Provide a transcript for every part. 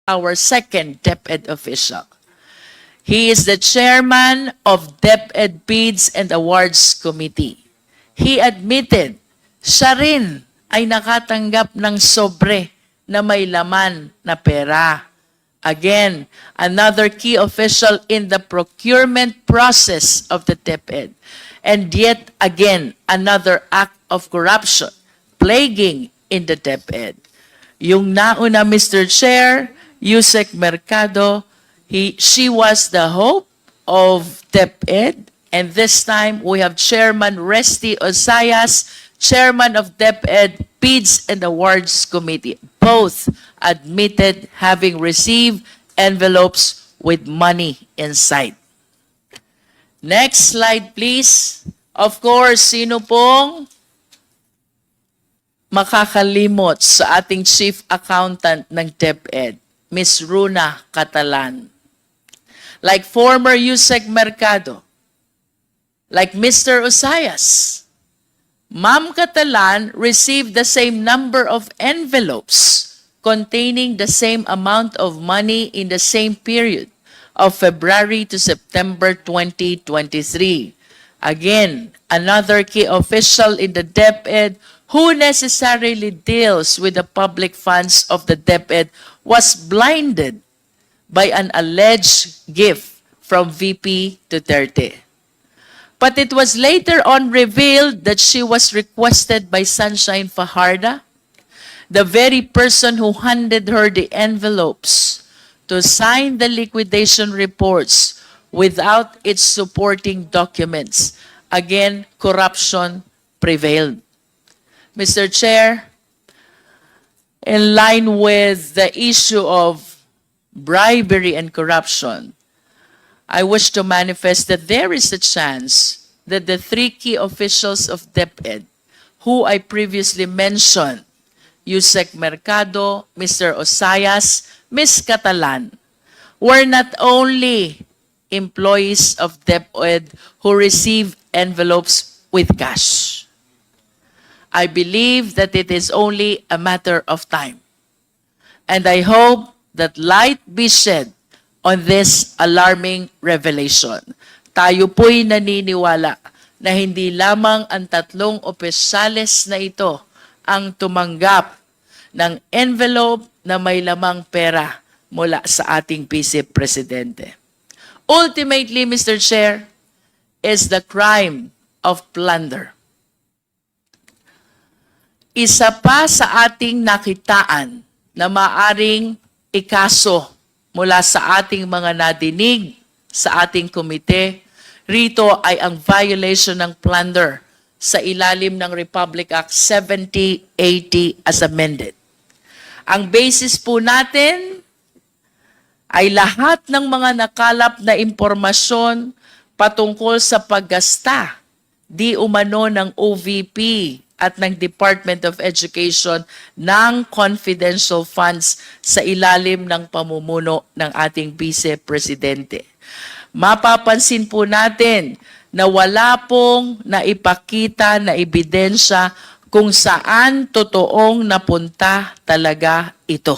our second DepEd official. He is the chairman of DepEd Bids and Awards Committee. He admitted, siya rin ay nakatanggap ng sobre na may laman na pera. Again, another key official in the procurement process of the DepEd. And yet again, another act of corruption plaguing in the DepEd. Yung nauna, Mr. Chair, Yusek Mercado, she was the hope of DepEd. And this time, we have Chairman Resty Osayas, Chairman of DepEd Bids and Awards Committee. Both admitted having received envelopes with money inside. Next slide, please. Of course, sino pong makakalimot sa ating Chief Accountant ng DepEd, Ms. Runa Catalan. Like former Yusek Mercado, like Mr. Osayas, Ma'am Catalan received the same number of envelopes containing the same amount of money in the same period of February to September 2023. Again, another key official in the DepEd who necessarily deals with the public funds of the DepEd was blinded by an alleged gift from VP Duterte. But it was later on revealed that she was requested by Sunshine Fajarda, the very person who handed her the envelopes, to sign the liquidation reports without its supporting documents. Again, corruption prevailed. Mr. Chair, in line with the issue of bribery and corruption, I wish to manifest that there is a chance that the three key officials of DepEd, who I previously mentioned, Yusek Mercado, Mr. Osayas, Ms. Catalan, were not only employees of DepEd who receive envelopes with cash. I believe that it is only a matter of time. And I hope that light be shed on this alarming revelation. Tayo po'y naniniwala na hindi lamang ang tatlong opisyales na ito ang tumanggap ng envelope na may lamang pera mula sa ating Vice Presidente. Ultimately, Mr. Chair, is the crime of plunder. Isa pa sa ating nakitaan na maaring ikaso mula sa ating mga nadinig sa ating komite, rito ay ang violation ng plunder sa ilalim ng Republic Act 7080 as amended. Ang basis po natin ay lahat ng mga nakalap na impormasyon patungkol sa paggasta di umano ng OVP at ng Department of Education ng confidential funds sa ilalim ng pamumuno ng ating Vice Presidente. Mapapansin po natin na wala pong naipakita na ebidensya kung saan totoong napunta talaga ito.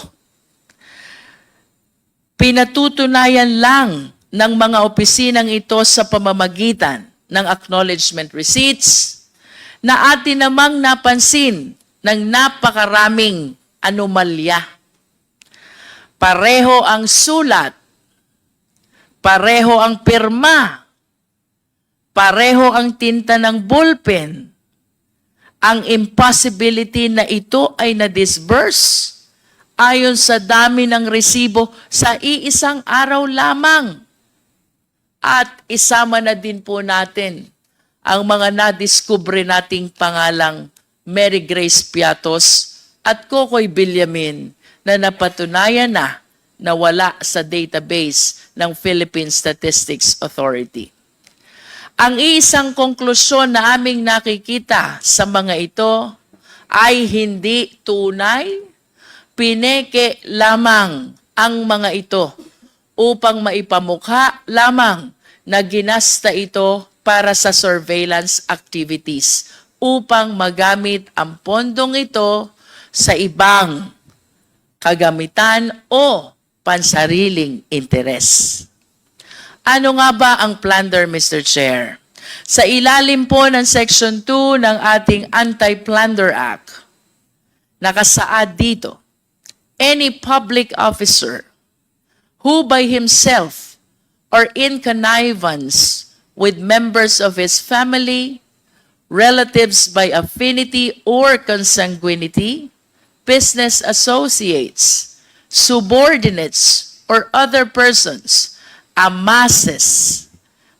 Pinatutunayan lang ng mga opisinang ito sa pamamagitan ng acknowledgement receipts na atin namang napansin ng napakaraming anomalya. Pareho ang sulat, pareho ang pirma, pareho ang tinta ng ballpen. Ang impossibility na ito ay na-disburse ayon sa dami ng resibo sa iisang araw lamang. At isama na din po natin ang mga nadiskubre nating pangalang Mary Grace Piatos at Kokoy Villamin na napatunayan na wala sa database ng Philippine Statistics Authority. Ang isang konklusyon na aming nakikita sa mga ito ay hindi tunay, pineke lamang ang mga ito upang maipamukha lamang na ginasta ito para sa surveillance activities upang magamit ang pondong ito sa ibang kagamitan o pansariling interes. Ano nga ba ang plunder, Mr. Chair? Sa ilalim po ng Section 2 ng ating Anti-Plunder Act, nakasaad dito, any public officer who by himself or in connivance with members of his family, relatives by affinity or consanguinity, business associates, subordinates, or other persons amasses,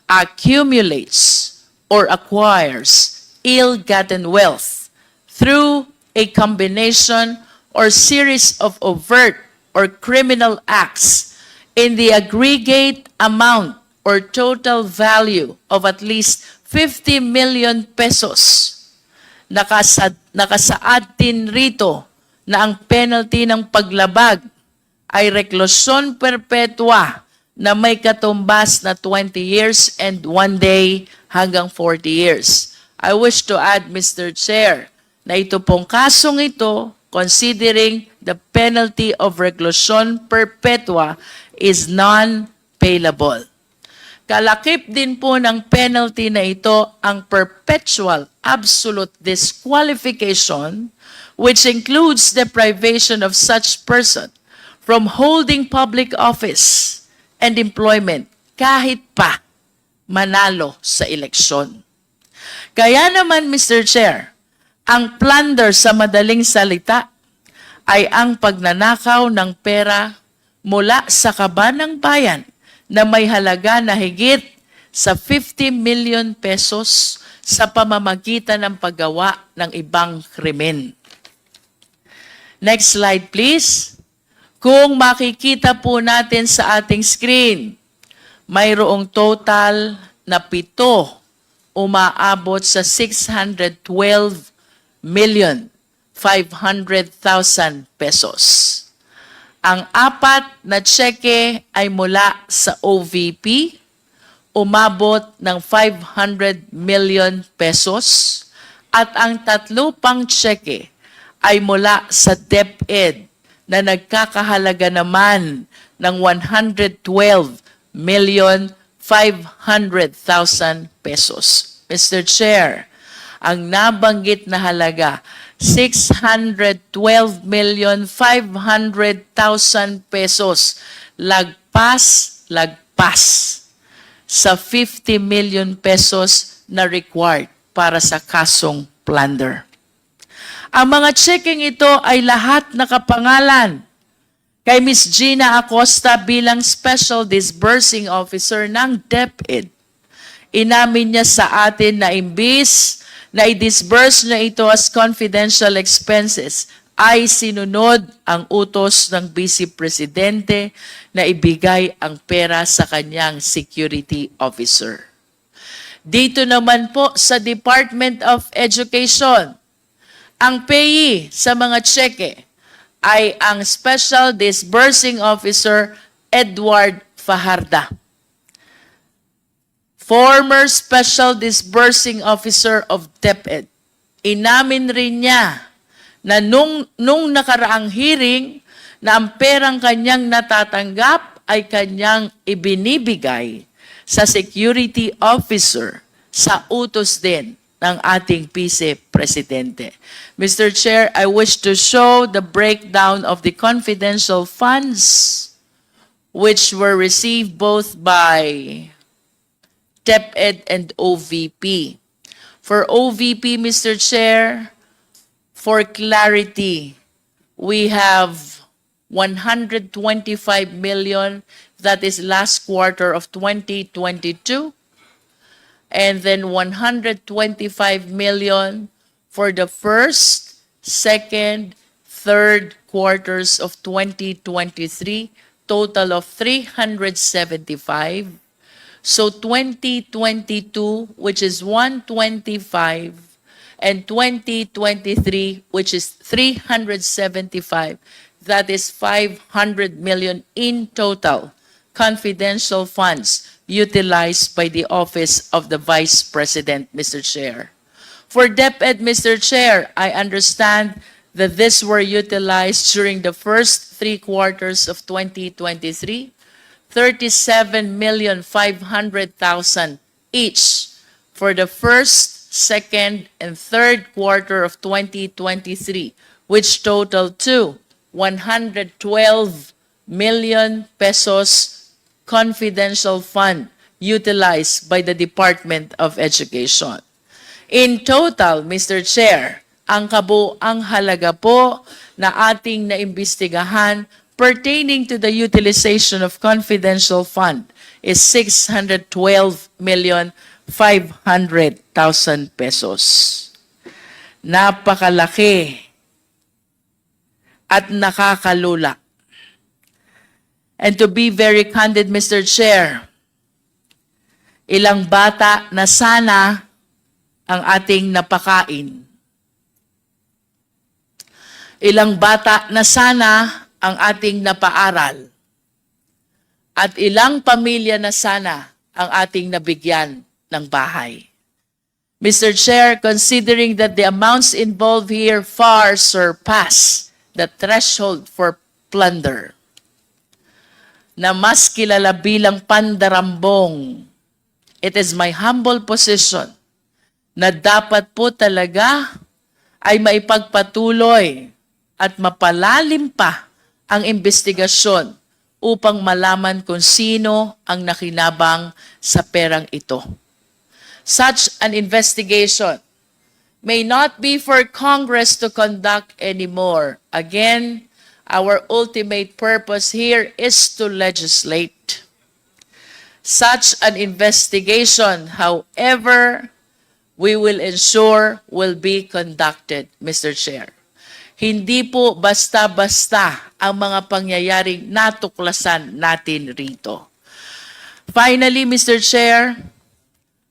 accumulates, or acquires ill-gotten wealth through a combination or series of overt or criminal acts in the aggregate amount or total value of at least 50 million pesos. Nakasaad din rito na ang penalty ng paglabag ay reklusyon perpetua na may katumbas na 20 years and 1 day hanggang 40 years. I wish to add, Mr. Chair, na ito pong kasong ito, considering the penalty of reclusion perpetua is non-bailable. Kalakip din po ng penalty na ito ang perpetual absolute disqualification, which includes deprivation of such person from holding public office and employment kahit pa manalo sa eleksyon. Kaya naman, Mr. Chair, ang plunder sa madaling salita ay ang pagnanakaw ng pera mula sa kaban ng bayan na may halaga na higit sa 50 million pesos sa pamamagitan ng paggawa ng ibang krimen. Next slide, please. Kung makikita po natin sa ating screen, mayroong total na 7 umaabot sa 612,500,000 pesos. Ang 4 na tseke ay mula sa OVP, umabot ng 500 million pesos, at ang 3 pang tseke ay mula sa DepEd na nagkakahalaga naman ng 112,500,000 pesos. Mr. Chair, ang nabanggit na halaga, 612,500,000 pesos, lagpas sa 50 million pesos na required para sa kasong plunder. Ang mga checking ito ay lahat nakapangalan kay Ms. Gina Acosta bilang Special Disbursing Officer ng DepEd. Inamin niya sa atin na imbis na i-disburse niya ito as confidential expenses, ay sinunod ang utos ng Vice Presidente na ibigay ang pera sa kanyang security officer. Dito naman po sa Department of Education, ang payee sa mga tseke ay ang Special Disbursing Officer Edward Fajarda. Former Special Disbursing Officer of DepEd. Inamin rin niya na nung nakaraang hearing na ang perang kanyang natatanggap ay kanyang ibinibigay sa security officer sa utos din ng ating Vice Presidente. Mr. Chair, I wish to show the breakdown of the confidential funds which were received both by DepEd and OVP. For OVP, Mr. Chair, for clarity, we have 125 million, that is last quarter of 2022, and then 125 million for the first, second, third quarters of 2023, total of 375. So 2022, which is 125, and 2023, which is 375, that is 500 million in total confidential funds utilized by the Office of the Vice President, Mr. Chair. For DepEd, Mr. Chair, I understand that these were utilized during the first 3 quarters of 2023, 37,500,000 each for the first, second, and third quarter of 2023, which totaled to 112 million pesos confidential fund utilized by the Department of Education. In total, Mr. Chair, ang kabuang halaga po na ating naimbestigahan pertaining to the utilization of confidential fund is 612,500,000 pesos. Napakalaki at nakakalula. And to be very candid, Mr. Chair, ilang bata na sana ang ating napakain. Ilang bata na sana ang ating napaaral. At ilang pamilya na sana ang ating nabigyan ng bahay. Mr. Chair, considering that the amounts involved here far surpass the threshold for plunder, na mas kilala bilang pandarambong, it is my humble position na dapat po talaga ay maipagpatuloy at mapalalim pa ang investigasyon upang malaman kung sino ang nakinabang sa perang ito. Such an investigation may not be for Congress to conduct anymore. Again, our ultimate purpose here is to legislate. Such an investigation, however, we will ensure will be conducted, Mr. Chair. Hindi po basta-basta ang mga pangyayaring natuklasan natin rito. Finally, Mr. Chair,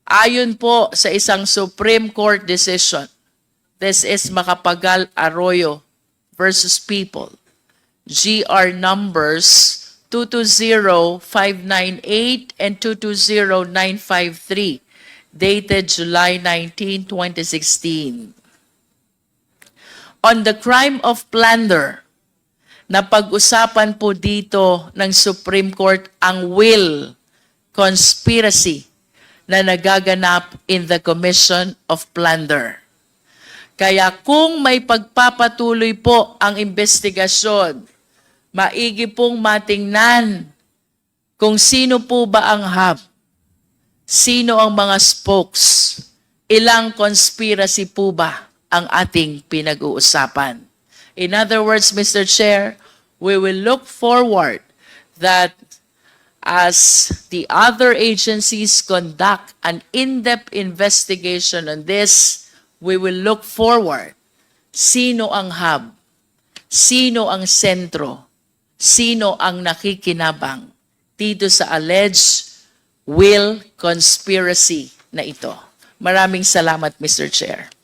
ayon po sa isang Supreme Court decision, this is Macapagal Arroyo versus People, GR numbers 220598 and 220953, dated July 19, 2016. On the crime of plunder, napag-usapan po dito ng Supreme Court ang will, conspiracy na nagaganap in the commission of plunder. Kaya kung may pagpapatuloy po ang investigasyon, maigi pong matingnan kung sino po ba ang hub, sino ang mga spokes, ilang conspiracy po ba ang ating pinag-uusapan. In other words, Mr. Chair, we will look forward that as the other agencies conduct an in-depth investigation on this, we will look forward sino ang hub, sino ang sentro, sino ang nakikinabang dito sa alleged will conspiracy na ito. Maraming salamat, Mr. Chair.